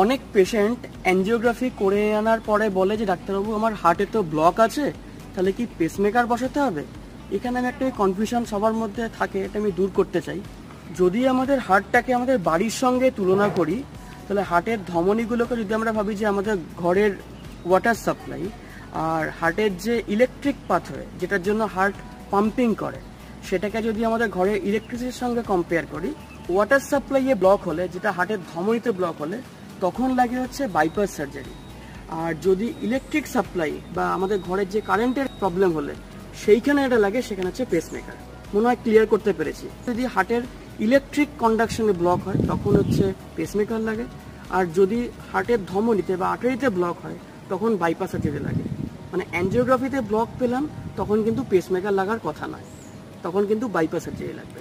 অনেক patient angiography করে আনার পরে বলে যে ডাক্তারবাবু আমার হার্টে তো ব্লক আছে, তাহলে কি পেসমেকার বসাতে হবে? এখানে আমি একটা কনফিউশন সবার মধ্যে থাকে, এটা আমি দূর করতে চাই। যদি আমাদের হার্টটাকে আমাদের বাড়ির সঙ্গে তুলনা করি, তাহলে হার্টের ধমনীগুলোকে যদি আমরা ভাবি যে আমাদের ঘরের ওয়াটার সাপ্লাই, আর হার্টের যে ইলেকট্রিক পাথওয়ে যেটার জন্য হার্ট পাম্পিং করে, সেটাকে যদি আমাদের ঘরের ইলেকট্রিসিটির সঙ্গে কম্পেয়ার করি, ওয়াটার সাপ্লাইয়ে ব্লক হলে, যেটা হার্টের ধমনীতে ব্লক হলে, তখন লাগে হচ্ছে বাইপাস সার্জারি। আর যদি ইলেকট্রিক সাপ্লাই বা আমাদের ঘরের যে কারেন্টের প্রবলেম হলে সেইখানে এটা লাগে, সেখানে হচ্ছে পেসমেকার। মনে হয় ক্লিয়ার করতে পেরেছি। যদি হার্টের ইলেকট্রিক কন্ডাকশনে ব্লক হয় তখন হচ্ছে পেসমেকার লাগে, আর যদি হার্টের ধমনীতে বা আর্টারিতে ব্লক হয় তখন বাইপাস সার্জারি লাগে। মানে অ্যাঞ্জিওগ্রাফিতে ব্লক পেলাম তখন কিন্তু পেসমেকার লাগার কথা নয়, তখন কিন্তু বাইপাস সার্জারি লাগবে।